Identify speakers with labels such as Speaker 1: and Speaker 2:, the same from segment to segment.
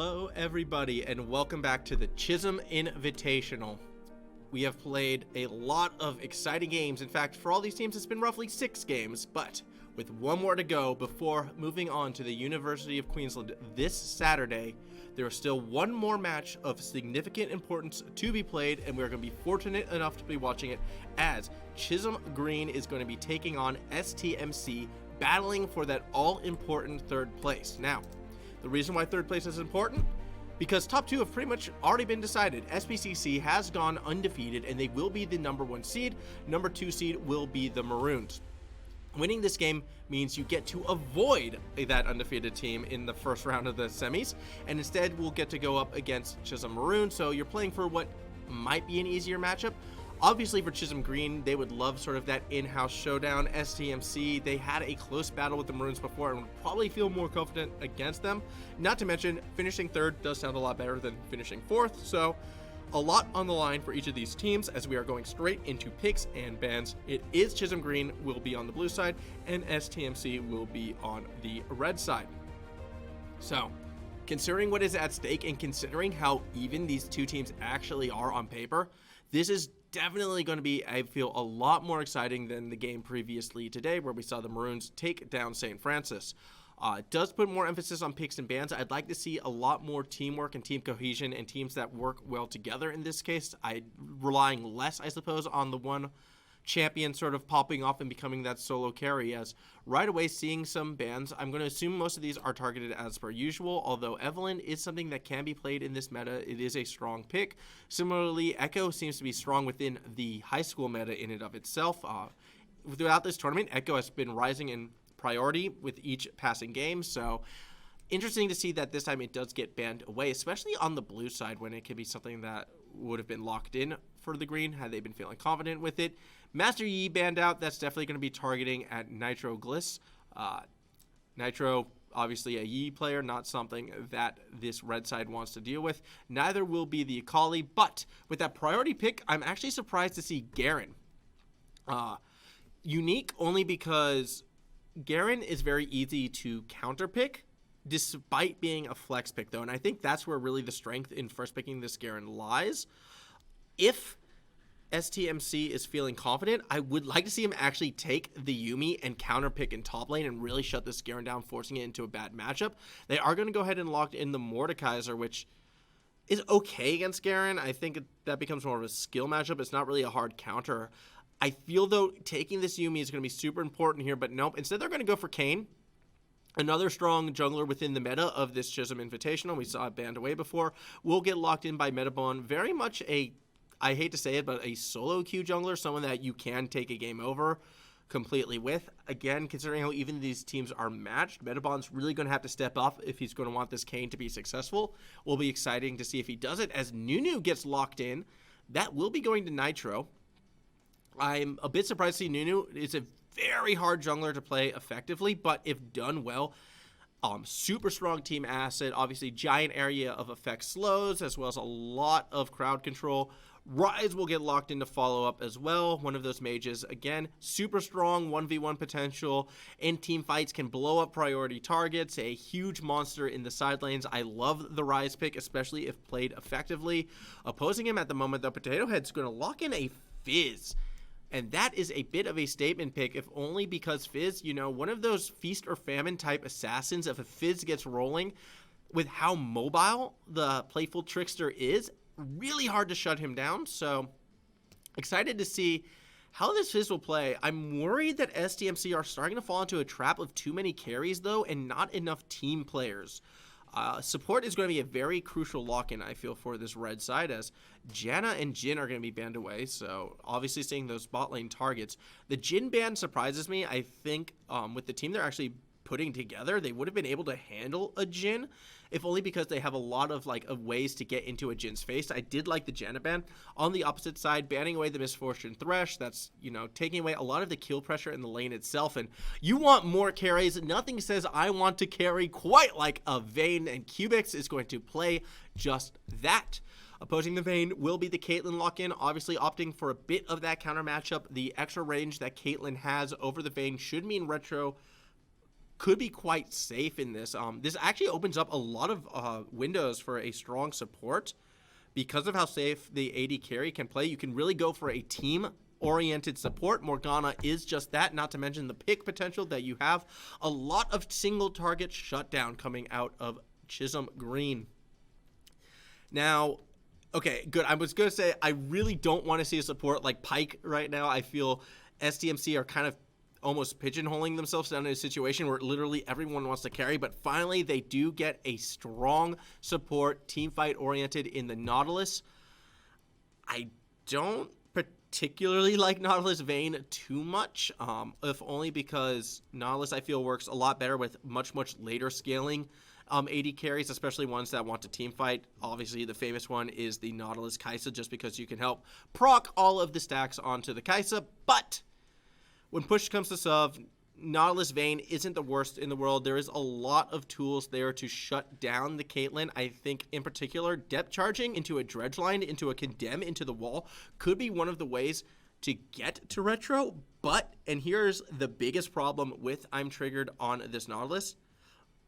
Speaker 1: Hello everybody and welcome back to the Chisholm Invitational. We have played a lot of exciting games. In fact, for all these teams it's been roughly 6 games, but with one more to go before moving on to the University of Queensland this Saturday, there is still one more match of significant importance to be played, and we're going to be fortunate enough to be watching it as Chisholm Green is going to be taking on STMC, battling for that all-important 3rd place. Now, the reason why 3rd place is important? Because top 2 have pretty much already been decided. SPCC has gone undefeated and they will be the number 1 seed. Number 2 seed will be the Maroons. Winning this game means you get to avoid that undefeated team in the first round of the semis, and instead we'll get to go up against Chisholm Maroon, so you're playing for what might be an easier matchup. Obviously for Chisholm Green, they would love sort of that in-house showdown. STMC, they had a close battle with the Maroons before and would probably feel more confident against them. Not to mention, finishing 3rd does sound a lot better than finishing 4th, so a lot on the line for each of these teams as we are going straight into picks and bans. It is Chisholm Green will be on the blue side and STMC will be on the red side. So, considering what is at stake and considering how even these two teams actually are on paper, this is definitely going to be, I feel, a lot more exciting than the game previously today where we saw the Maroons take down St. Francis. It does put more emphasis on picks and bans. I'd like to see a lot more teamwork and team cohesion and teams that work well together in this case. I'm relying less, I suppose, on the one champion sort of popping off and becoming that solo carry, as right away seeing some bans. I'm going to assume most of these are targeted as per usual, although Evelyn is something that can be played in this meta. It is a strong pick. Similarly, Echo seems to be strong within the high school meta in and of itself. Throughout this tournament, Echo has been rising in priority with each passing game, so interesting to see that this time it does get banned away, especially on the blue side when it could be something that would have been locked in for the green had they been feeling confident with it. Master Yi banned out. That's definitely going to be targeting at Nitro Gliss. Nitro, obviously a Yi player, not something that this red side wants to deal with. Neither will be the Akali, but with that priority pick, I'm actually surprised to see Garen. Unique only because Garen is very easy to counter pick, despite being a flex pick though, and I think that's where really the strength in first picking this Garen lies. If STMC is feeling confident, I would like to see him actually take the Yuumi and counter pick in top lane and really shut this Garen down, forcing it into a bad matchup. They are going to go ahead and lock in the Mordekaiser, which is okay against Garen. I think that becomes more of a skill matchup. It's not really a hard counter. I feel, though, taking this Yuumi is going to be super important here, but nope. Instead, they're going to go for Kayn, another strong jungler within the meta of this Chisholm Invitational. We saw it banned away before. Will get locked in by Metabon. Very much a, I hate to say it, but a solo queue jungler, someone that you can take a game over completely with. Again, considering how even these teams are matched, Metabon's really going to have to step up if he's going to want this Kayn to be successful. Will be exciting to see if he does it, as Nunu gets locked in. That will be going to Nitro. I'm a bit surprised to see Nunu. It's a very hard jungler to play effectively, but if done well, super strong team asset. Obviously, giant area of effect slows, as well as a lot of crowd control. Rise will get locked into follow-up as well. One of those mages, again, super strong 1v1 potential. In team fights, can blow up priority targets. A huge monster in the side lanes. I love the Rise pick, especially if played effectively. Opposing him at the moment, though, Potato Head's going to lock in a Fizz. And that is a bit of a statement pick, if only because Fizz, you know, one of those feast or famine type assassins, if a Fizz gets rolling, with how mobile the Playful Trickster is, really hard to shut him down. So excited to see how this Fizz will play. I'm worried that STMC are starting to fall into a trap of too many carries, though, and not enough team players. Support is going to be a very crucial lock-in, I feel, for this red side, as Janna and Jhin are going to be banned away, so obviously seeing those bot lane targets. The Jhin ban surprises me. I think with the team they're actually putting together, they would have been able to handle a Jhin, if only because they have a lot of ways to get into a Jin's face. I did like the Janna ban. On the opposite side, banning away the Misfortune Thresh, that's, you know, taking away a lot of the kill pressure in the lane itself, and you want more carries. Nothing says I want to carry quite like a Vayne, and Cubix is going to play just that. Opposing the Vayne will be the Caitlyn lock-in, obviously opting for a bit of that counter matchup. The extra range that Caitlyn has over the Vayne should mean retro could be quite safe in this. This actually opens up a lot of windows for a strong support. Because of how safe the AD carry can play, you can really go for a team-oriented support. Morgana is just that, not to mention the pick potential that you have. A lot of single-target shutdown coming out of Chisholm Green. Now, okay, good. I was going to say, I really don't want to see a support like Pyke right now. I feel STMC are kind of almost pigeonholing themselves down in a situation where literally everyone wants to carry, but finally they do get a strong support, team fight oriented in the Nautilus. I don't particularly like Nautilus Vayne too much, if only because Nautilus I feel works a lot better with much later scaling AD carries, especially ones that want to team fight. Obviously the famous one is the Nautilus Kai'Sa, just because you can help proc all of the stacks onto the Kai'Sa, but when push comes to shove, Nautilus Vayne isn't the worst in the world. There is a lot of tools there to shut down the Caitlyn. I think, in particular, depth charging into a dredge line, into a condemn, into the wall, could be one of the ways to get to retro. But, and here's the biggest problem with I'm Triggered on this Nautilus,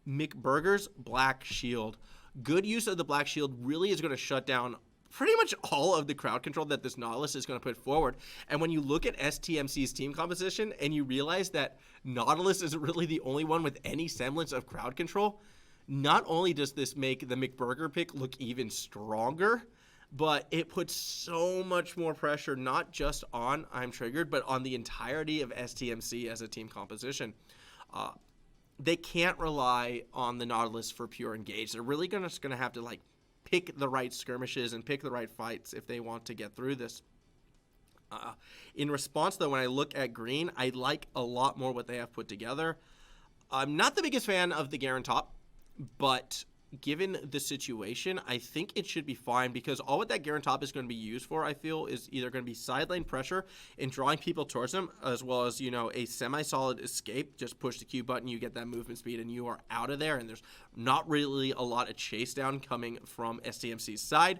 Speaker 1: McBurger's Black Shield. Good use of the Black Shield really is going to shut down pretty much all of the crowd control that this Nautilus is going to put forward. And when you look at STMC's team composition and you realize that Nautilus is really the only one with any semblance of crowd control, not only does this make the McBurger pick look even stronger, but it puts so much more pressure not just on I'm Triggered, but on the entirety of STMC as a team composition. They can't rely on the Nautilus for pure engage. They're really just going to have to like pick the right skirmishes and pick the right fights if they want to get through this. In response, though, when I look at Green, I like a lot more what they have put together. I'm not the biggest fan of the Garen top, but given the situation, I think it should be fine, because all what that Garen top is going to be used for, I feel, is either going to be side lane pressure and drawing people towards him, as well as, you know, a semi-solid escape. Just push the Q button, you get that movement speed, and you are out of there, and there's not really a lot of chase down coming from STMC's side.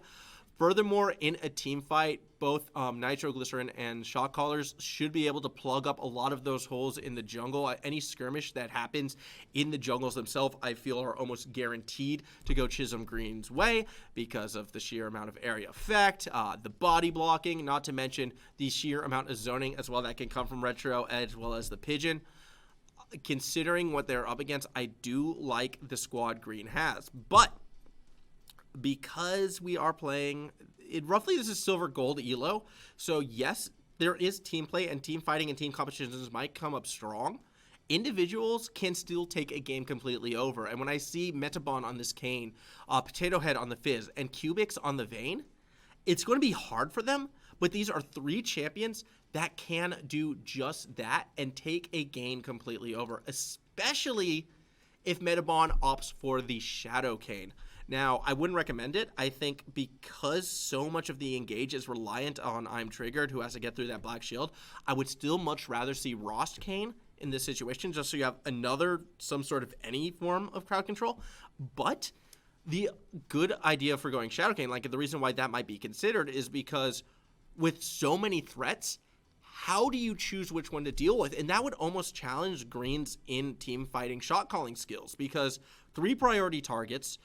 Speaker 1: Furthermore, in a team fight, both Nitroglycerin and Shot Callers should be able to plug up a lot of those holes in the jungle. Any skirmish that happens in the jungles themselves, I feel, are almost guaranteed to go Chisholm Green's way because of the sheer amount of area effect, the body blocking, not to mention the sheer amount of zoning as well that can come from Retro, as well as the Pigeon. Considering what they're up against, I do like the squad Green has, but because we are playing it roughly, this is silver gold elo, so yes, there is team play and team fighting and team competitions might come up strong. Individuals can still take a game completely over, and when I see Metabon on this Kayn, Potato Head on the Fizz, and Cubics on the Vayne, it's going to be hard for them, but these are three champions that can do just that and take a game completely over, especially if Metabon opts for the Shadow Kayn. Now, I wouldn't recommend it. I think because so much of the engage is reliant on I'm Triggered, who has to get through that Black Shield, I would still much rather see Rost Kayn in this situation, just so you have some sort of any form of crowd control. But the good idea for going Shadow Kayn, like the reason why that might be considered, is because with so many threats, how do you choose which one to deal with? And that would almost challenge Green's in team fighting shot calling skills, because 3 priority targets,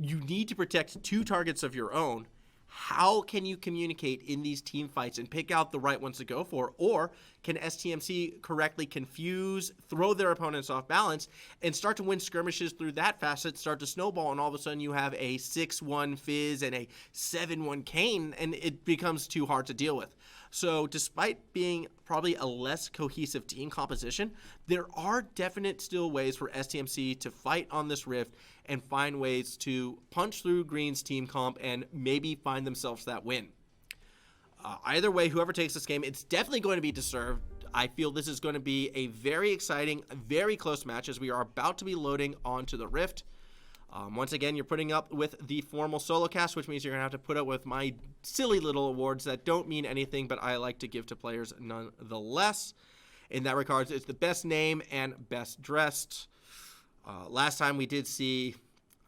Speaker 1: you need to protect 2 targets of your own. How can you communicate in these team fights and pick out the right ones to go for? Or can STMC correctly confuse, throw their opponents off balance, and start to win skirmishes through that facet, start to snowball, and all of a sudden you have a 6-1 Fizz and a 7-1 Kayn, and it becomes too hard to deal with. So despite being probably a less cohesive team composition, there are definite still ways for STMC to fight on this rift and find ways to punch through Green's team comp and maybe find themselves that win. Either way, whoever takes this game, it's definitely going to be deserved. I feel this is going to be a very exciting, very close match as we are about to be loading onto the rift. Once again, you're putting up with the formal solo cast, which means you're going to have to put up with my silly little awards that don't mean anything, but I like to give to players nonetheless. In that regards, it's the best name and best dressed. Last time we did see,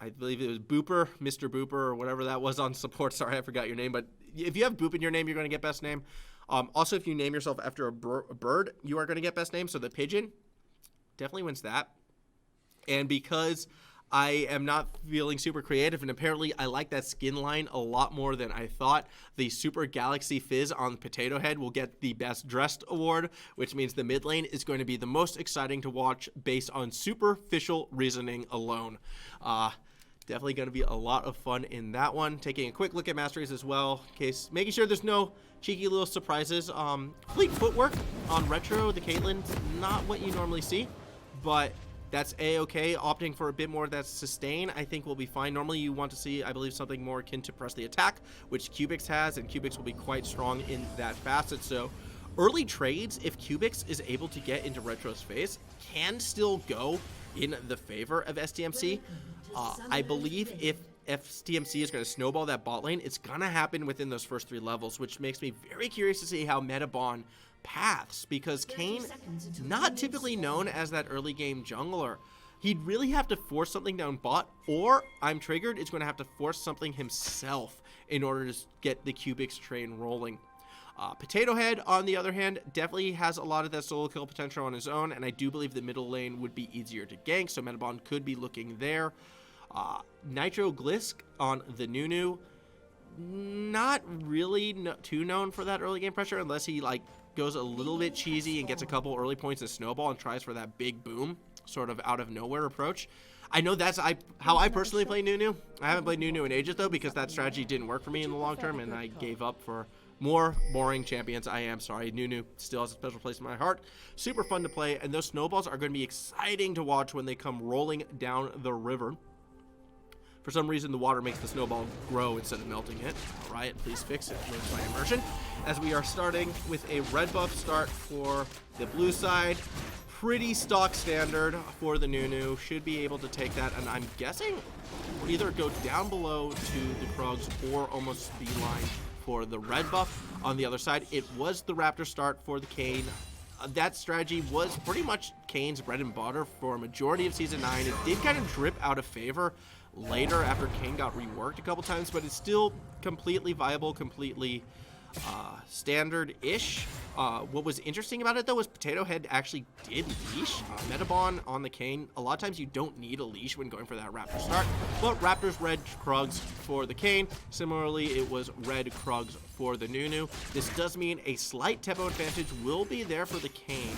Speaker 1: I believe it was Booper, Mr. Booper, or whatever that was on support. Sorry, I forgot your name, but if you have Boop in your name, you're going to get best name. Also, if you name yourself after a bird, you are going to get best name. So the Pigeon definitely wins that. And because I am not feeling super creative, and apparently I like that skin line a lot more than I thought, the Super Galaxy Fizz on Potato Head will get the Best Dressed award, which means the mid lane is going to be the most exciting to watch based on superficial reasoning alone. Definitely going to be a lot of fun in that one. Taking a quick look at Masteries as well, in case, making sure there's no cheeky little surprises. Fleet footwork on Retro, the Caitlyn's not what you normally see, but that's a-okay. Opting for a bit more that's sustain, I think will be fine. Normally you want to see, I believe, something more akin to Press the Attack, which Cubix has, and Cubix will be quite strong in that facet. So early trades, if Cubix is able to get into Retro's face, can still go in the favor of STMC. I believe if STMC is going to snowball that bot lane, it's going to happen within those first 3 levels, which makes me very curious to see how Metabon paths, because Kayn, not typically known as that early game jungler, he'd really have to force something down bot, or I'm Triggered is going to have to force something himself in order to get the Cubix train rolling. Potato Head, on the other hand, definitely has a lot of that solo kill potential on his own, and I do believe the middle lane would be easier to gank, so Metabon could be looking there. Nitro Glisk on the Nunu, not really too known for that early game pressure, unless he goes a little bit cheesy and gets a couple early points in Snowball and tries for that big boom, sort of out of nowhere approach. I know that's how I personally play Nunu. I haven't played Nunu in ages, though, because that strategy didn't work for me in the long term, and I gave up for more boring champions. I am sorry. Nunu still has a special place in my heart. Super fun to play, and those snowballs are going to be exciting to watch when they come rolling down the river. For some reason, the water makes the snowball grow instead of melting it. All right, please fix it. Learns by immersion. As we are starting with a red buff start for the blue side. Pretty stock standard for the Nunu. Should be able to take that, and I'm guessing we'll either go down below to the Krugs or almost beeline for the red buff. On the other side, it was the Raptor start for the Kayn. That strategy was pretty much Kayn's bread and butter for a majority of Season 9. It did kind of drip out of favor later after Kayn got reworked a couple times, but it's still completely viable, completely standard-ish. What was interesting about it, though, was Potato Head actually did leash. Metabon on the Kayn, a lot of times you don't need a leash when going for that Raptor start, but Raptors red Krugs for the Kayn. Similarly, it was red Krugs for the Nunu. This does mean a slight tempo advantage will be there for the Kayn.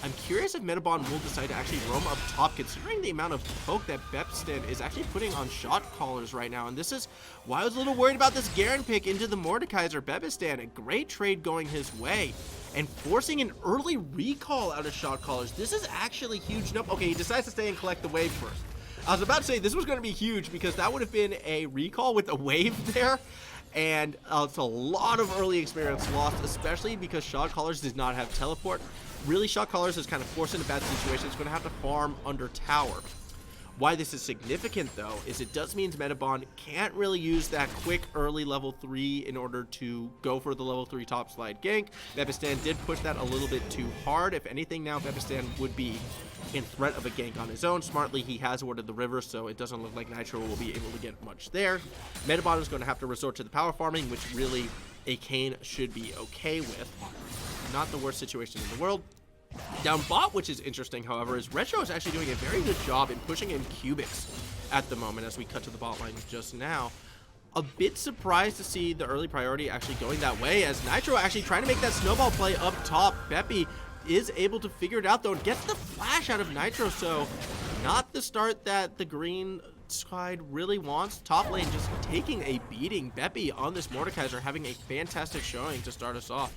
Speaker 1: I'm curious if Metabon will decide to actually roam up top, considering the amount of poke that Bepston is actually putting on shot callers right now. And this is why I was a little worried about this Garen pick into the Mordekaiser Bebistan. A great trade going his way. And forcing an early recall out of shot callers. This is actually huge. Nope. Okay, he decides to stay and collect the wave first. I was about to say this was going to be huge because that would have been a recall with a wave there. And it's a lot of early experience lost, especially because shot callers does not have teleport. Really, shot callers is kind of forced into bad situations. It's going to have to farm under tower. Why this is significant, though, is it does mean Metabon can't really use that quick early level 3 in order to go for the level 3 top slide gank. Bebistan did push that a little bit too hard. If anything, now Bebistan would be in threat of a gank on his own. Smartly, he has warded the river, so it doesn't look like Nitro will be able to get much there. Metabon is going to have to resort to the power farming, which really a Kayn should be okay with. Not the worst situation in the world. Down bot, which is interesting, however, is Retro is actually doing a very good job in pushing in Cubix at the moment as we cut to the bot line just now. A bit surprised to see the early priority actually going that way, as Nitro actually trying to make that snowball play up top. Beppy is able to figure it out, though, and gets the flash out of Nitro, so not the start that the green side really wants. Top lane just taking a beating. Beppy on this Mordekaiser having a fantastic showing to start us off.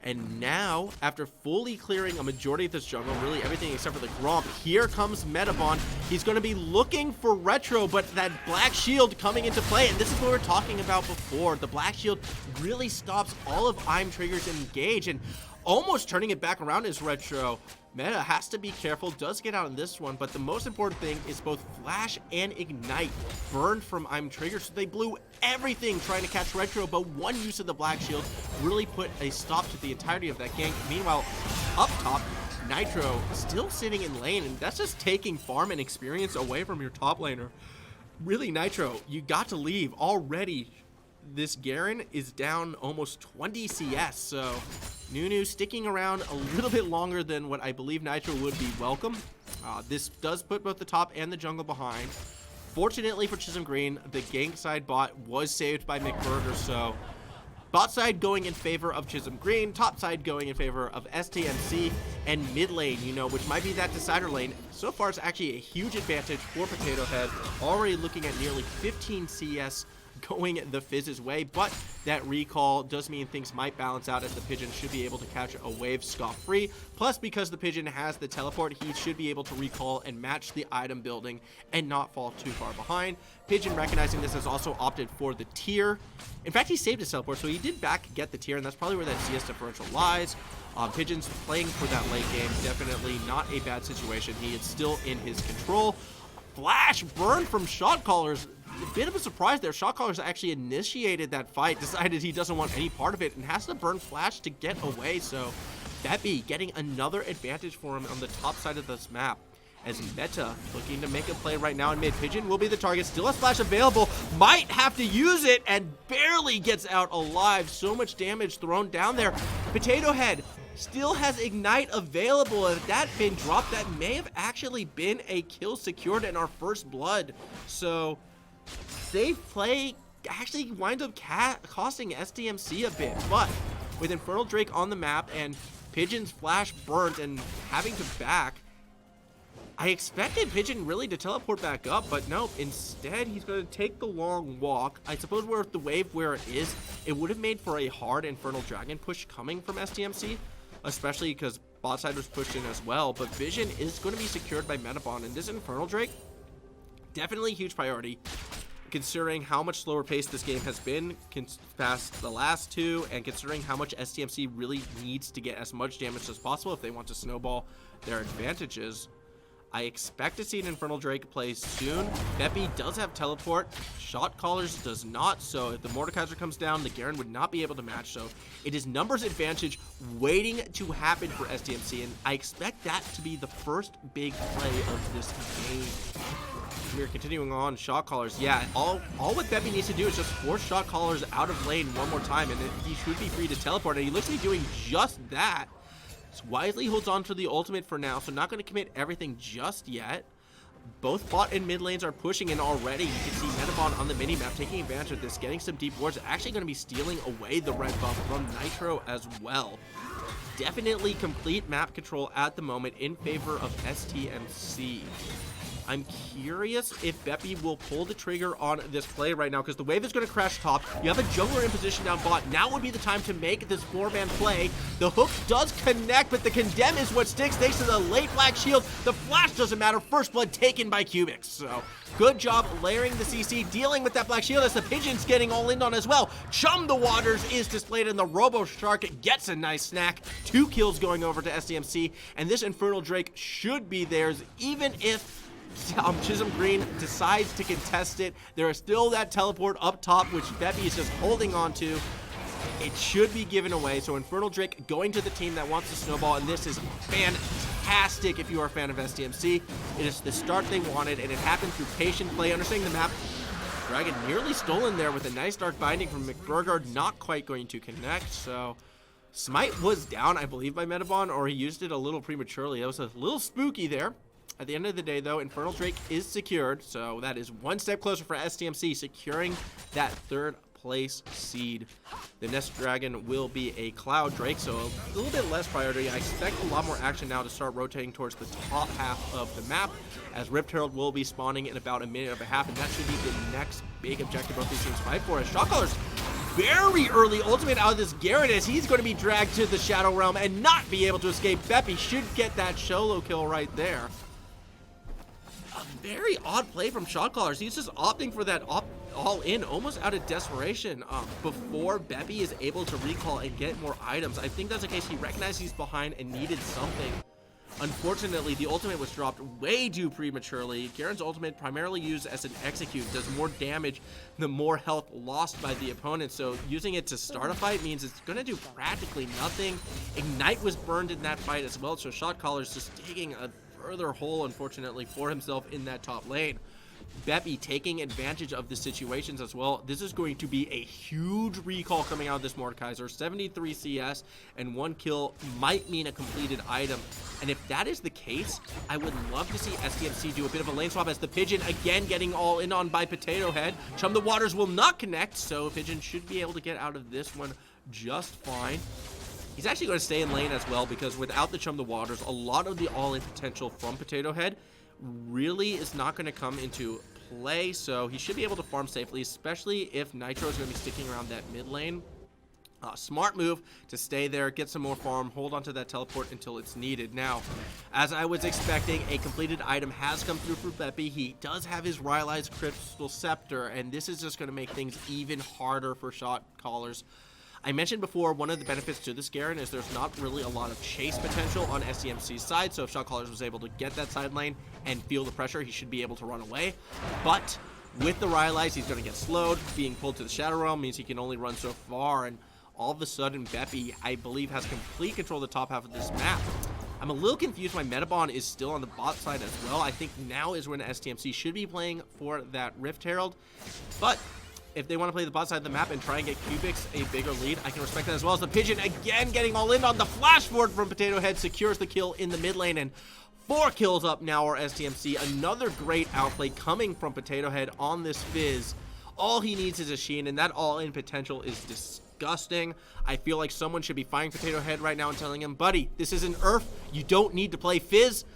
Speaker 1: And now, after fully clearing a majority of this jungle, really everything except for the Gromp, here comes Metabon. He's going to be looking for Retro, but that Black Shield coming into play, and this is what we were talking about before. The Black Shield really stops all of I'm Trigger's engage, and almost turning it back around is Retro. Meta has to be careful, does get out in this one, but the most important thing is both Flash and Ignite burned from I'm Trigger, so they blew everything trying to catch Retro, but one use of the Black Shield really put a stop to the entirety of that gank. Meanwhile, up top, Nitro still sitting in lane, and that's just taking farm and experience away from your top laner. Really, Nitro, you got to leave already. This Garen is down almost 20 CS, so Nunu sticking around a little bit longer than what I believe Nitro would be welcome. This does put both the top and the jungle behind. Fortunately for Chisholm Green, the gank side bot was saved by McBurger, so bot side going in favor of Chisholm Green, top side going in favor of STMC, and mid lane, which might be that decider lane. So far, it's actually a huge advantage for Potato Head, already looking at nearly 15 CS going the Fizz's way, but that recall does mean things might balance out as the Pigeon should be able to catch a wave scot-free. Plus, because the Pigeon has the teleport, he should be able to recall and match the item building and not fall too far behind. Pigeon, recognizing this, has also opted for the tier. In fact, he saved his teleport, so he did back get the tier, and that's probably where that CS differential lies. Pigeon's playing for that late game, definitely not a bad situation. He is still in his control. Flash burn from shot callers. A bit of a surprise there. Shot callers actually initiated that fight, decided he doesn't want any part of it, and has to burn flash to get away. So Beppy getting another advantage for him on the top side of this map, as Meta looking to make a play right now in mid. Pigeon will be the target, still has flash available, might have to use it, and barely gets out alive. So much damage thrown down there. Potato Head still has Ignite available. If that been dropped, that may have actually been a kill secured in our first blood. So safe play actually winds up costing STMC a bit, but with Infernal Drake on the map and Pigeon's flash burnt and having to back, I expected Pigeon really to teleport back up, but nope. Instead, he's going to take the long walk. I suppose with the wave where it is, it would have made for a hard Infernal Dragon push coming from STMC, especially because bot side was pushed in as well, but Vision is going to be secured by Metabon, and this Infernal Drake, definitely a huge priority, considering how much slower paced this game has been past the last two, and considering how much STMC really needs to get as much damage as possible if they want to snowball their advantages. I expect to see an Infernal Drake play soon. Beppy does have teleport. Shot Callers does not, so if the Mordekaiser comes down, the Garen would not be able to match, so it is numbers advantage waiting to happen for STMC, and I expect that to be the first big play of this game. We're continuing on. Shot Callers, yeah, all what Beppy needs to do is just force Shot Callers out of lane one more time, and he should be free to teleport, and he looks to be doing just that. Wisely holds on to the ultimate for now, so not going to commit everything just yet. Both bot and mid lanes are pushing in already. You can see Metabon on the minimap taking advantage of this, getting some deep wards, actually going to be stealing away the red buff from Nitro as well. Definitely complete map control at the moment in favor of STMC. I'm curious if Beppy will pull the trigger on this play right now, because the wave is going to crash top. You have a jungler in position down bot. Now would be the time to make this 4-man play. The hook does connect, but the condemn is what sticks thanks to the late black shield. The flash doesn't matter. First blood taken by Cubics. So good job layering the CC, dealing with that black shield as the Pigeon's getting all in on as well. Chum the Waters is displayed, and the Robo Shark gets a nice snack. 2 kills going over to STMC, and this Infernal Drake should be theirs, even if Chisholm Green decides to contest it. There is still that teleport up top, which Beppy is just holding on to. It should be given away. So Infernal Drake going to the team that wants to snowball, and this is fantastic if you are a fan of STMC. It is the start they wanted, and it happened through patient play, understanding the map. Dragon nearly stolen there with a nice Dark Binding from McBurger, not quite going to connect. So Smite was down, I believe, by Metabon, or he used it a little prematurely. That was a little spooky there. At the end of the day, though, Infernal Drake is secured, so that is one step closer for STMC, securing that 3rd place seed. The next dragon will be a Cloud Drake, so a little bit less priority. I expect a lot more action now to start rotating towards the top half of the map, as Rift Herald will be spawning in about a minute and a half, and that should be the next big objective both these teams fight for. As Shotcallers very early ultimate out of this Garen, as he's going to be dragged to the Shadow Realm and not be able to escape. Beppy should get that solo kill right there. A very odd play from Shot Callers. He's just opting for that all-in, almost out of desperation, before Beppy is able to recall and get more items. I think that's the case. He recognized he's behind and needed something. Unfortunately, the ultimate was dropped way too prematurely. Garen's ultimate, primarily used as an execute, does more damage the more health lost by the opponent. So using it to start a fight means it's going to do practically nothing. Ignite was burned in that fight as well, so Shot Caller's just digging a further hole, unfortunately, for himself in that top lane. Beppy taking advantage of the situations as well. This is going to be a huge recall coming out of this Mordekaiser. 73 CS and 1 kill might mean a completed item. And if that is the case, I would love to see STMC do a bit of a lane swap as the Pigeon again getting all in on by Potato Head. Chum the Waters will not connect, so Pigeon should be able to get out of this one just fine. He's actually going to stay in lane as well, because without the Chum the Waters, a lot of the all-in potential from Potato Head really is not going to come into play, so he should be able to farm safely, especially if Nitro is going to be sticking around that mid lane. Smart move to stay there, get some more farm, hold onto that teleport until it's needed. Now, as I was expecting, a completed item has come through for Beppy. He does have his Rylai's Crystal Scepter, and this is just going to make things even harder for shot callers. I mentioned before, one of the benefits to this Garen is there's not really a lot of chase potential on SCMC's side, so if Shot Callers was able to get that side lane and feel the pressure, he should be able to run away. But with the Rylai's, he's going to get slowed. Being pulled to the Shadow Realm means he can only run so far, and all of a sudden, Beppy, I believe, has complete control of the top half of this map. I'm a little confused why Metabon is still on the bot side as well. I think now is when STMC should be playing for that Rift Herald, but if they want to play the bot side of the map and try and get Cubics a bigger lead, I can respect that, as well as the Pigeon again getting all in on the flash forward from Potato Head, secures the kill in the mid lane, and 4 kills up now for STMC. Another great outplay coming from Potato Head on this Fizz. All he needs is a Sheen, and that all-in potential is disgusting. I feel like someone should be firing Potato Head right now and telling him, buddy, this isn't Earth. You don't need to play Fizz.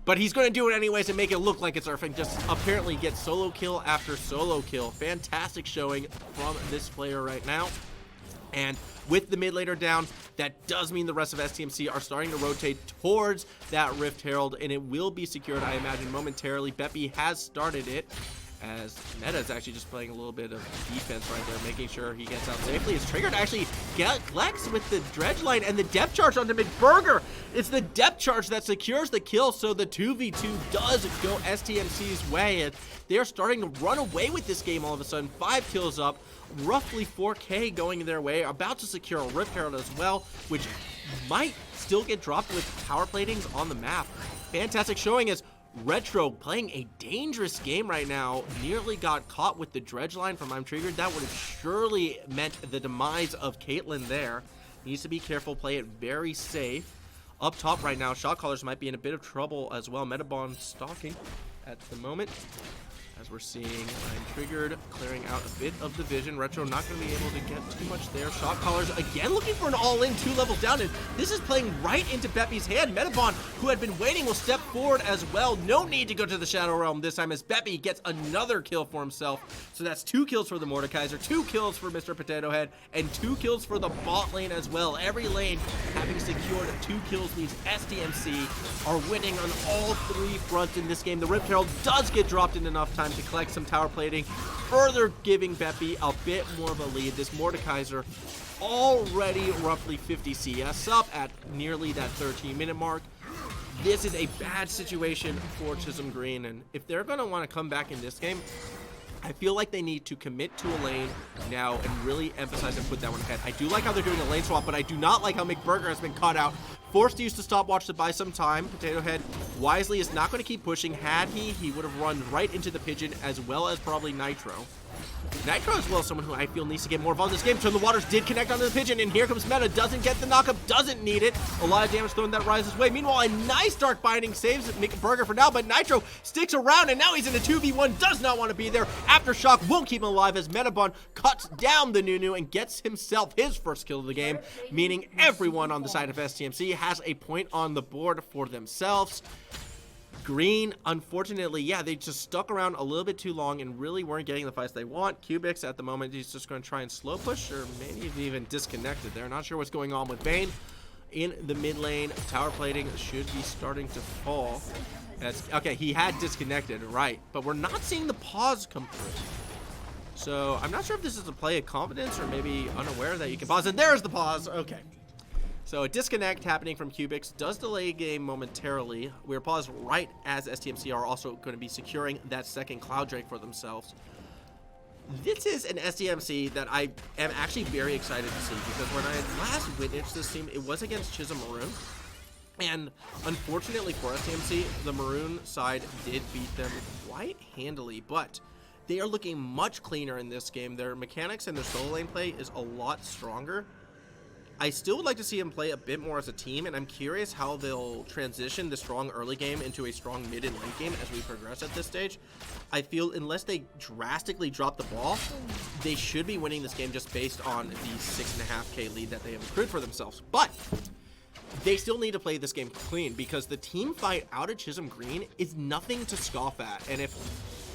Speaker 1: But he's going to do it anyways and make it look like it's Earth, and just apparently get solo kill after solo kill. Fantastic showing from this player right now. And with the mid laner down, that does mean the rest of STMC are starting to rotate towards that Rift Herald, and it will be secured, I imagine, momentarily. Beppy has started it, as Meta is actually just playing a little bit of defense right there, making sure he gets out safely. It's triggered actually Glex with the dredge line and the depth charge onto McBurger. It's the depth charge that secures the kill, so the 2v2 does go STMC's way, and they're starting to run away with this game all of a sudden. 5 kills up, roughly 4K going their way, about to secure a Rift Herald as well, which might still get dropped with power platings on the map. Fantastic showing as Retro playing a dangerous game right now, nearly got caught with the dredge line from I'm Triggered. That would have surely meant the demise of Caitlyn there. Needs to be careful, play it very safe. Up top right now, shot callers might be in a bit of trouble as well. Metabon stalking at the moment, as we're seeing I'm Triggered clearing out a bit of the vision. Retro not going to be able to get too much there. Shot callers again looking for an all-in 2 levels down, and this is playing right into Beppy's hand. Metabon, who had been waiting, will step forward as well. No need to go to the Shadow Realm this time, as Beppy gets another kill for himself. So that's 2 kills for the Mordekaiser, 2 kills for Mr. Potato Head, and 2 kills for the bot lane as well. Every lane having secured 2 kills means STMC are winning on all 3 fronts in this game. The Rift Herald does get dropped in enough time to collect some tower plating, further giving Beppy a bit more of a lead. This Mordekaiser already roughly 50 CS up at nearly that 13-minute mark. This is a bad situation for Chisholm Green, and if they're going to want to come back in this game, I feel like they need to commit to a lane now and really emphasize and put that one ahead. I do like how they're doing a lane swap, but I do not like how McBurger has been caught out. Forced to use the stopwatch to buy some time. Potato Head wisely is not going to keep pushing. Had he would have run right into the Pigeon, as well as probably Nitro. Nitro as well, someone who I feel needs to get more involved in this game. So the Waters did connect onto the Pigeon, and here comes Meta. Doesn't get the knockup, doesn't need it. A lot of damage thrown that Rise's way. Meanwhile, a nice Dark Binding saves McBurger for now, but Nitro sticks around, and now he's in a 2v1. Does not want to be there. Aftershock won't keep him alive, as Metabon cuts down the Nunu and gets himself his first kill of the game, meaning everyone on the side of STMC has a point on the board for themselves. Green, unfortunately, yeah, they just stuck around a little bit too long and really weren't getting the fights they want. Cubics at the moment, he's just going to try and slow push, or maybe even disconnected there. Not sure what's going on with Bane in the mid lane. Tower plating should be starting to fall. Okay, he had disconnected, right, but we're not seeing the pause come through. So I'm not sure if this is a play of confidence or maybe unaware that you can pause, and there's the pause. Okay. So a disconnect happening from Cubics does delay game momentarily. We're paused right as STMC are also going to be securing that second Cloud Drake for themselves. This is an STMC that I am actually very excited to see, because when I last witnessed this team, it was against Chisholm Maroon. And unfortunately for STMC, the Maroon side did beat them quite handily, but they are looking much cleaner in this game. Their mechanics and their solo lane play is a lot stronger. I still would like to see them play a bit more as a team, and I'm curious how they'll transition the strong early game into a strong mid and late game as we progress at this stage. I feel unless they drastically drop the ball, they should be winning this game just based on the 6.5K lead that they have accrued for themselves. But they still need to play this game clean because the team fight out of Chisholm Green is nothing to scoff at. And if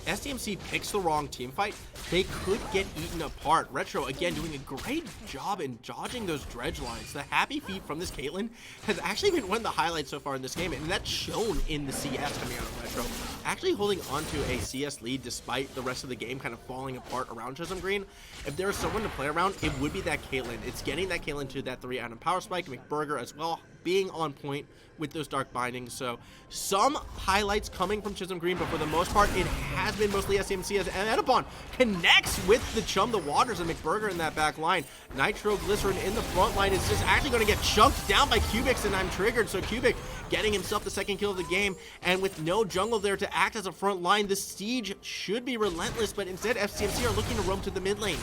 Speaker 1: STMC picks the wrong team fight, they could get eaten apart. Retro, again, doing a great job in dodging those dredge lines. The happy feet from this Caitlyn has actually been one of the highlights so far in this game, and that's shown in the CS coming out of Retro. Actually holding onto a CS lead despite the rest of the game kind of falling apart around Chisholm Green. If there is someone to play around, it would be that Caitlyn. It's getting that Caitlyn to that 3-item power spike, McBurger as well, being on point with those dark bindings. So some highlights coming from Chisholm Green, but for the most part, it has been mostly SMC as Edipon connects with the Chum the Waters and McBurger in that back line. Nitroglycerin in the front line is just actually going to get chunked down by Cubics, and I'm triggered. So Cubic getting himself the second kill of the game, and with no jungle there to act as a front line, the siege should be relentless, but instead FCMC are looking to roam to the mid lane.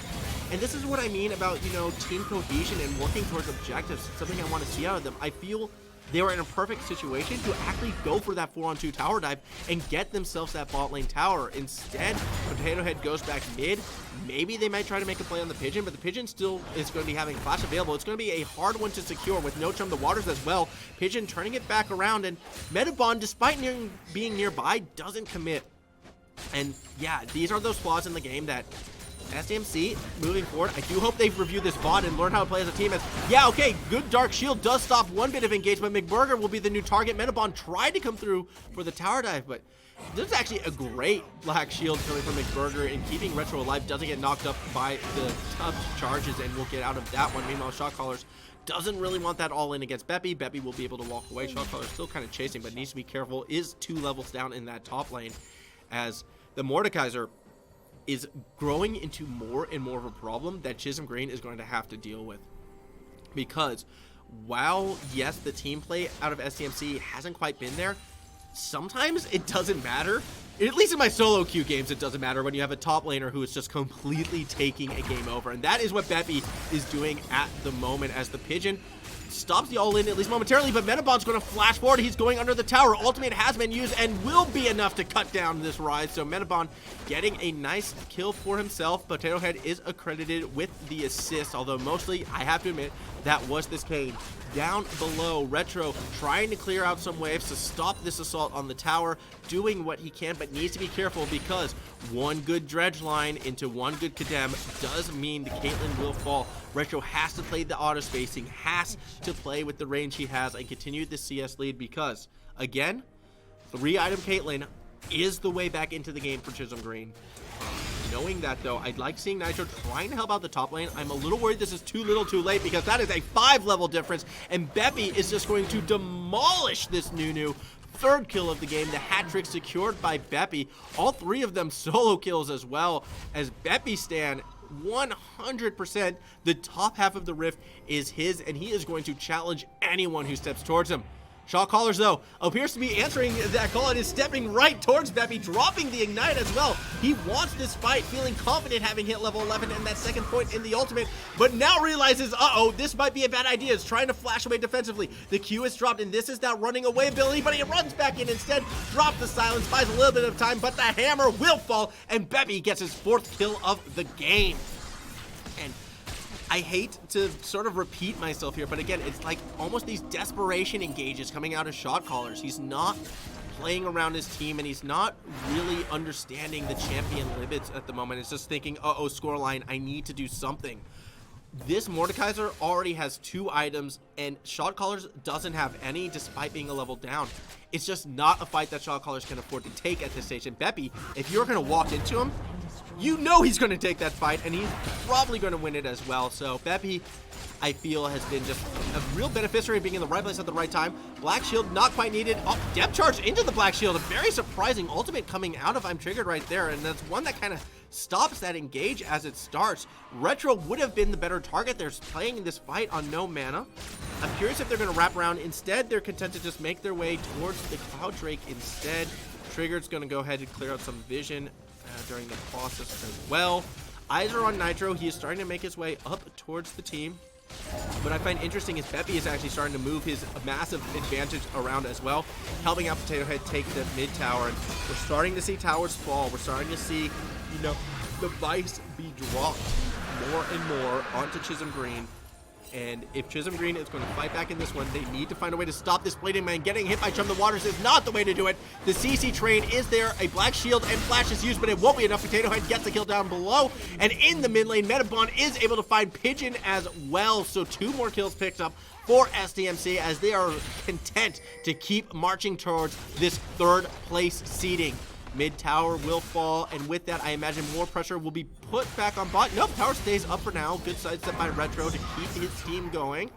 Speaker 1: And this is what I mean about, you know, team cohesion and working towards objectives. It's something I want to see out of them. I feel they were in a perfect situation to actually go for that 4-on-2 tower dive and get themselves that bot lane tower. Instead, Potato Head goes back mid. Maybe they might try to make a play on the Pigeon, but the Pigeon still is going to be having Flash available. It's going to be a hard one to secure with no Chum the Waters as well. Pigeon turning it back around, and Metabon, despite being nearby, doesn't commit. And yeah, these are those flaws in the game that SDMC, moving forward, I do hope they've reviewed this VOD and learned how to play as a team. As yeah, okay, good Dark Shield does stop one bit of engagement. McBurger will be the new target. Metabon tried to come through for the tower dive, but this is actually a great Black Shield coming from McBurger, and keeping Retro alive, doesn't get knocked up by the tough charges, and will get out of that one. Meanwhile, Shotcallers doesn't really want that all in against Beppy. Beppy will be able to walk away. Shotcaller still kind of chasing, but needs to be careful. Is 2 levels down in that top lane, as the Mordekaiser is growing into more and more of a problem that Chisholm Green is going to have to deal with. Because while, yes, the team play out of STMC hasn't quite been there, sometimes it doesn't matter. At least in my solo queue games, it doesn't matter when you have a top laner who is just completely taking a game over. And that is what Beppy is doing at the moment, as the Pigeon stops the all-in at least momentarily, but Metabon's going to flash forward. He's going under the tower. Ultimate has been used and will be enough to cut down this rise. So Metabon getting a nice kill for himself. Potato Head is accredited with the assist, although mostly, I have to admit, that was this Cade. Down below, Retro trying to clear out some waves to stop this assault on the tower, doing what he can, but needs to be careful because one good dredge line into one good Kadem does mean the Caitlyn will fall. Retro has to play the auto spacing, has to play with the range he has, and continue the CS lead because, again, 3-item Caitlyn is the way back into the game for Chisholm Green. Knowing that, though, I'd like seeing Nitro trying to help out the top lane. I'm a little worried this is too little too late, because that is a 5-level difference, and Beppy is just going to demolish this Nunu. 3rd kill of the game, the hat trick secured by Beppy. All 3 of them solo kills as well, as Beppy stand 100%. The top half of the rift is his, and he is going to challenge anyone who steps towards him. Shotcallers, though, appears to be answering that call and is stepping right towards Beppy, dropping the Ignite as well. He wants this fight, feeling confident having hit level 11 and that second point in the ultimate, but now realizes, uh-oh, this might be a bad idea. It's trying to flash away defensively. The Q is dropped, and this is that running away ability, but he runs back in instead, drops the silence, buys a little bit of time, but the hammer will fall, and Beppy gets his 4th kill of the game. And I hate to sort of repeat myself here, but again, it's like almost these desperation engages coming out of Shotcallers. He's not playing around his team, and he's not really understanding the champion limits at the moment. It's just thinking, uh-oh, scoreline, I need to do something. This Mordekaiser already has 2 items, and Shotcallers doesn't have any, despite being a level down. It's just not a fight that Shotcallers can afford to take at this stage. And Beppy, if you're going to walk into him, you know he's going to take that fight, and he's probably going to win it as well. So Beppy, I feel, has been just a real beneficiary of being in the right place at the right time. Black Shield not quite needed. Oh, depth charge into the Black Shield. A very surprising ultimate coming out of I'm Triggered right there, and that's one that kind of stops that engage as it starts. Retro would have been the better target. They're playing this fight on no mana. I'm curious if they're going to wrap around. Instead, they're content to just make their way towards the Cloud Drake instead. Triggered's going to go ahead and clear out some vision during the process as well. Eyes are on Nitro. He is starting to make his way up towards the team. What I find interesting is Beppy is actually starting to move his massive advantage around as well, helping out Potato Head take the mid tower. And we're starting to see towers fall. We're starting to see, you know, the Vice be dropped more and more onto Chisholm Green. And if Chisholm Green is going to fight back in this one, they need to find a way to stop this Blading Man. Getting hit by Chum the Waters is not the way to do it. The CC train is there. A Black Shield and Flash is used, but it won't be enough. Potato Head gets the kill down below. And in the mid lane, Metabon is able to find Pigeon as well. So 2 more kills picked up for SDMC as they are content to keep marching towards this 3rd place seeding. Mid tower will fall, and with that, I imagine more pressure will be put back on bot. Nope, tower stays up for now. Good sidestep by Retro to keep his team going.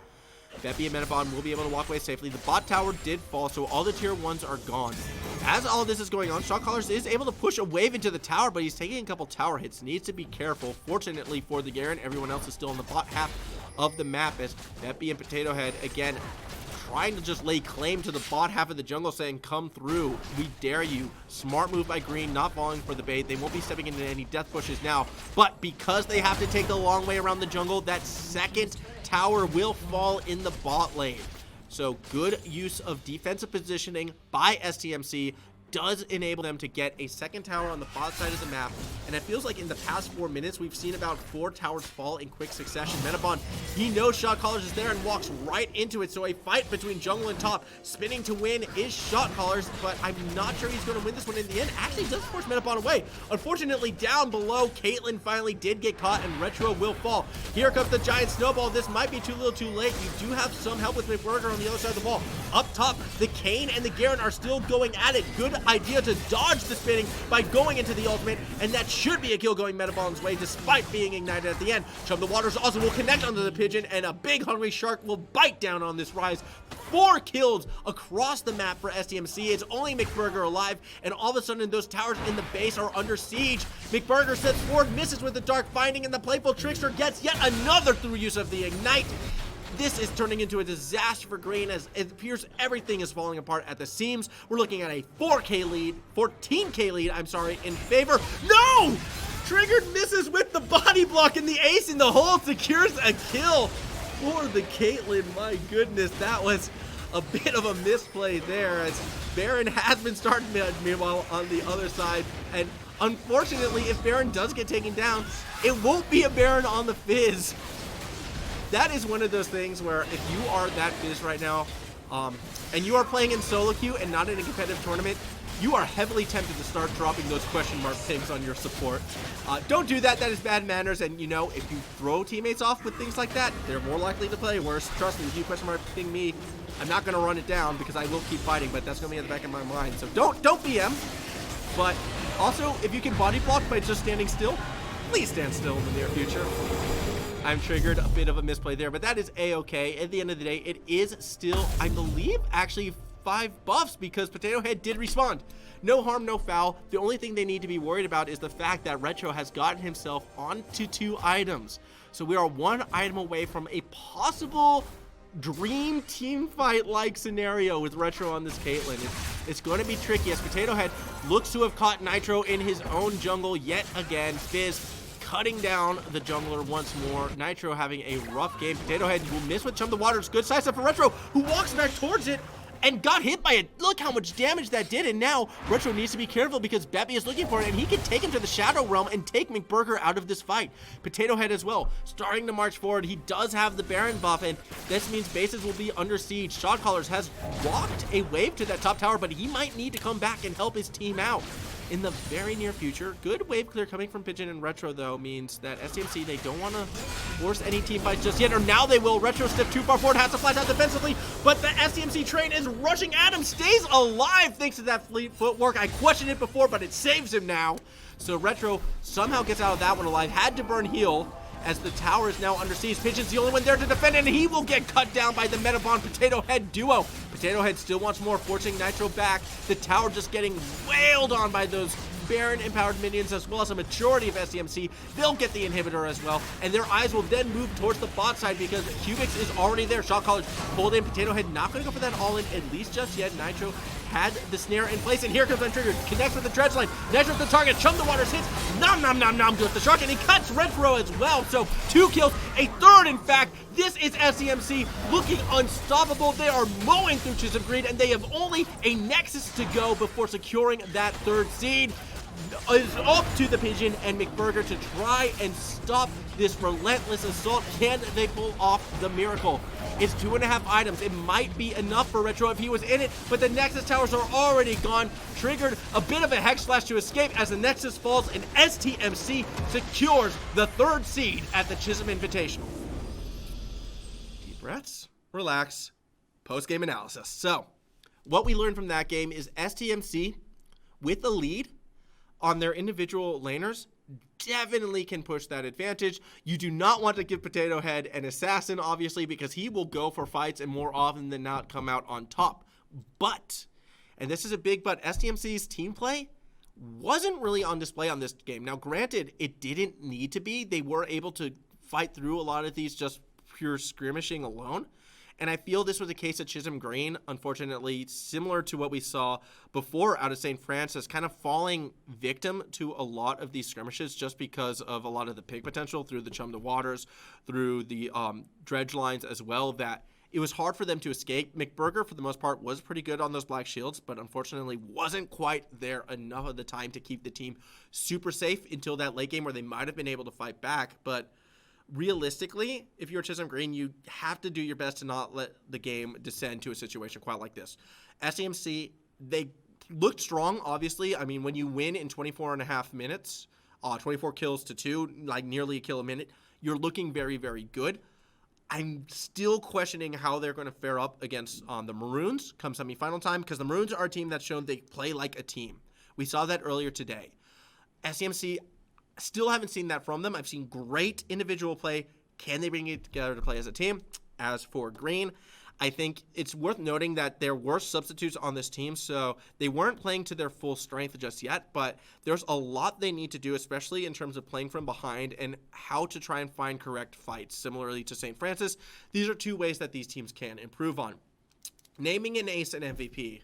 Speaker 1: Beppy and Metabon will be able to walk away safely. The bot tower did fall, so all the tier 1s are gone. As all this is going on, Shotcallers is able to push a wave into the tower, but he's taking a couple tower hits. Needs to be careful. Fortunately for the Garen, everyone else is still in the bot half of the map as Beppy and Potato Head, again, trying to just lay claim to the bot half of the jungle, saying, come through, we dare you. Smart move by Green, not falling for the bait. They won't be stepping into any death bushes now, but because they have to take the long way around the jungle, that second tower will fall in the bot lane. So good use of defensive positioning by STMC does enable them to get a second tower on the bot side of the map, and it feels like in the past 4 minutes we've seen about 4 towers fall in quick succession. Metabon, he knows Shotcallers is there and walks right into it, so a fight between jungle and top. Spinning to win is Shotcallers, but I'm not sure he's going to win this one in the end. Actually does force Metabon away. Unfortunately, down below, Caitlyn finally did get caught, and Retro will fall. Here comes the giant snowball. This might be too little too late. You do have some help with McBurger on the other side of the ball. Up top, the Kayn and the Garen are still going at it. Good idea to dodge the spinning by going into the ultimate, and that should be a kill going Metabon's way despite being ignited at the end. Chum the Waters also will connect onto the Pigeon, and a big hungry shark will bite down on this Rise. 4 kills across the map for SDMC. It's only McBurger alive, and all of a sudden those towers in the base are under siege. McBurger sets forward, misses with the Dark Finding, and the Playful Trickster gets yet another through use of the Ignite. This is turning into a disaster for Green as it appears everything is falling apart at the seams. We're looking at a 14K lead, I'm sorry, in favor. No! Triggered misses with the body block, and the ace in the hole secures a kill for the Caitlyn. My goodness, that was a bit of a misplay there as Baron has been starting meanwhile on the other side. And unfortunately, if Baron does get taken down, it won't be a Baron on the Fizz. That is one of those things where if you are that Fizz right now, and you are playing in solo queue and not in a competitive tournament, you are heavily tempted to start dropping those question mark pings on your support. Don't do that. That is bad manners. And, you know, if you throw teammates off with things like that, they're more likely to play worse. Trust me, if you question mark ping me, I'm not going to run it down because I will keep fighting, but that's going to be at the back of my mind. So don't BM. But also, if you can body block by just standing still, please stand still in the near future. I'm triggered, a bit of a misplay there, but that is a-okay. At the end of the day, it is still, I believe, actually 5 buffs because Potato Head did respond. No harm, no foul. The only thing they need to be worried about is the fact that Retro has gotten himself onto 2 items. So we are 1 item away from a possible dream team fight-like scenario with Retro on this Caitlyn. It's going to be tricky as Potato Head looks to have caught Nitro in his own jungle yet again. Fizz cutting down the jungler once more. Nitro having a rough game. Potato Head will miss with Chum the Waters. Good side step for Retro, who walks back towards it and got hit by it. Look how much damage that did, and now Retro needs to be careful because Beppy is looking for it, and he can take him to the Shadow Realm and take McBurger out of this fight. Potato Head as well, starting to march forward. He does have the Baron buff, and this means bases will be under siege. Shotcallers has walked a wave to that top tower, but he might need to come back and help his team out in the very near future. Good wave clear coming from Pigeon and Retro, though, means that STMC, they don't want to force any team fights just yet, or now they will. Retro step too far forward, has to flash out defensively, but the STMC train is rushing at him, stays alive thanks to that fleet footwork. I questioned it before, but it saves him now. So Retro somehow gets out of that one alive, had to burn heal, as the tower is now under siege. Pigeon's the only one there to defend, and he will get cut down by the Metabon Potato Head duo. Potato Head still wants more, forcing Nitro back. The tower just getting wailed on by those Baron empowered minions as well as a majority of SCMC. They'll get the inhibitor as well, and their eyes will then move towards the bot side because Cubix is already there. Shot caller pulled in. Potato Head not going to go for that all-in, at least just yet. Nitro had the snare in place, and here comes Untriggered. Connects with the dredge line. Nitro the target. Chum the waters hits. Nom nom nom nom goes the shark, and he cuts Retro as well. So 2 kills, a third in fact. This is SCMC looking unstoppable. They are mowing through Chisholm Green, and they have only a Nexus to go before securing that 3rd seed. It's up to the Pigeon and McBurger to try and stop this relentless assault. Can they pull off the miracle? It's 2.5 items. It might be enough for Retro if he was in it, but the Nexus towers are already gone. Triggered a bit of a hex slash to escape as the Nexus falls, and STMC secures the 3rd seed at the Chisholm Invitational. Deep breaths, relax, post-game analysis. So, what we learned from that game is STMC, with the lead on their individual laners, definitely can push that advantage. You do not want to give Potato Head an assassin, obviously, because he will go for fights and more often than not come out on top. But, and this is a big but, STMC's team play wasn't really on display on this game. Now, granted, it didn't need to be. They were able to fight through a lot of these just pure skirmishing alone. And I feel this was the case at Chisholm Green, unfortunately, similar to what we saw before out of St. Francis, kind of falling victim to a lot of these skirmishes just because of a lot of the pick potential through the Chum to Waters, through the dredge lines as well, that it was hard for them to escape. McBurger, for the most part, was pretty good on those black shields, but unfortunately wasn't quite there enough of the time to keep the team super safe until that late game where they might have been able to fight back. But realistically, if you're Chisholm Green, you have to do your best to not let the game descend to a situation quite like this. SCMC, they looked strong, obviously. I mean, when you win in 24.5 minutes, 24 kills to 2, like nearly a kill a minute, you're looking very, very good. I'm still questioning how they're going to fare up against the Maroons come semifinal time, because the Maroons are a team that's shown they play like a team. We saw that earlier today. SCMC, still haven't seen that from them. I've seen great individual play. Can they bring it together to play as a team? As for Green, I think it's worth noting that there were substitutes on this team, so they weren't playing to their full strength just yet, but there's a lot they need to do, especially in terms of playing from behind and how to try and find correct fights. Similarly to St. Francis, these are 2 ways that these teams can improve on. Naming an ace and MVP.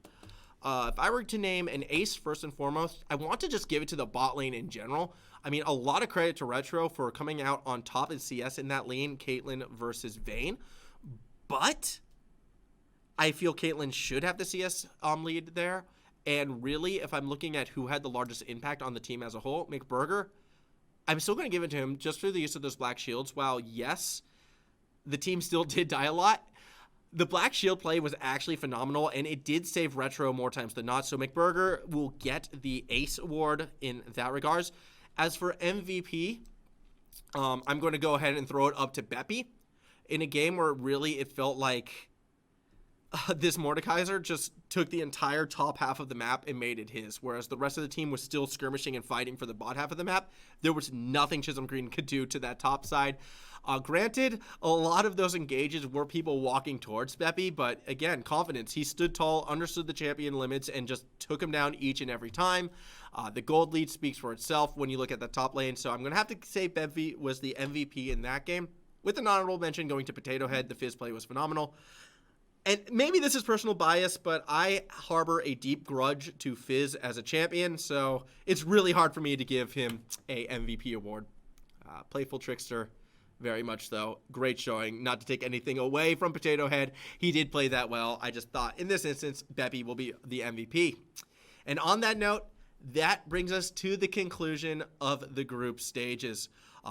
Speaker 1: If I were to name an ace first and foremost, I want to just give it to the bot lane in general. I mean, a lot of credit to Retro for coming out on top in CS in that lane, Caitlyn versus Vayne. But I feel Caitlyn should have the CS lead there. And really, if I'm looking at who had the largest impact on the team as a whole, McBurger, I'm still going to give it to him just through the use of those black shields. While, yes, the team still did die a lot, the black shield play was actually phenomenal, and it did save Retro more times than not. So McBurger will get the ace award in that regards. As for MVP, I'm going to go ahead and throw it up to Beppy in a game where really it felt like this Mordekaiser just took the entire top half of the map and made it his, whereas the rest of the team was still skirmishing and fighting for the bot half of the map. There was nothing Chisholm Green could do to that top side. Granted, a lot of those engages were people walking towards Beppy, but again, confidence. He stood tall, understood the champion limits, and just took him down each and every time. The gold lead speaks for itself when you look at the top lane, so I'm going to have to say Beppy was the MVP in that game. With an honorable mention going to Potato Head, the Fizz play was phenomenal. And maybe this is personal bias, but I harbor a deep grudge to Fizz as a champion, so it's really hard for me to give him a MVP award. Playful Trickster, very much though. Great showing. Not to take anything away from Potato Head, he did play that well. I just thought in this instance, Beppy will be the MVP. And on that note, that brings us to the conclusion of the group stages.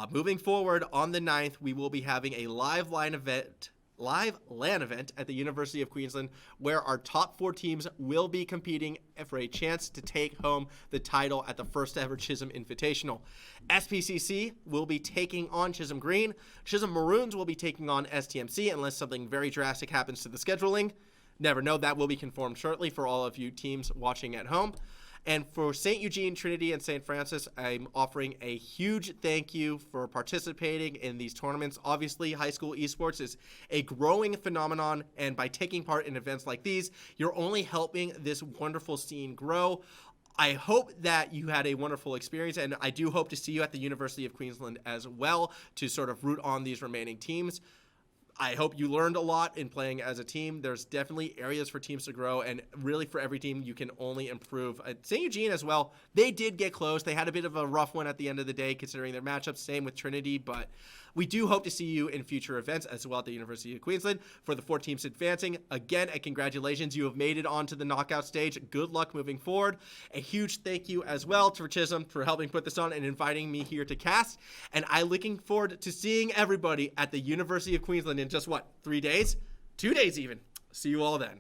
Speaker 1: Moving forward, on the 9th, we will be having a live LAN event at the University of Queensland, where our top 4 teams will be competing for a chance to take home the title at the first ever Chisholm Invitational. SPCC will be taking on Chisholm Green. Chisholm Maroons will be taking on STMC unless something very drastic happens to the scheduling. Never know, that will be confirmed shortly for all of you teams watching at home. And for St. Eugene, Trinity, and St. Francis, I'm offering a huge thank you for participating in these tournaments. Obviously, high school esports is a growing phenomenon, and by taking part in events like these, you're only helping this wonderful scene grow. I hope that you had a wonderful experience, and I do hope to see you at the University of Queensland as well to sort of root on these remaining teams. I hope you learned a lot in playing as a team. There's definitely areas for teams to grow, and really for every team, you can only improve. St. Eugene as well, they did get close. They had a bit of a rough one at the end of the day considering their matchups. Same with Trinity, but we do hope to see you in future events as well at the University of Queensland. For the 4 teams advancing, again, and congratulations. You have made it onto the knockout stage. Good luck moving forward. A huge thank you as well to Chisholm for helping put this on and inviting me here to cast. And I'm looking forward to seeing everybody at the University of Queensland in just, 3 days? 2 days even. See you all then.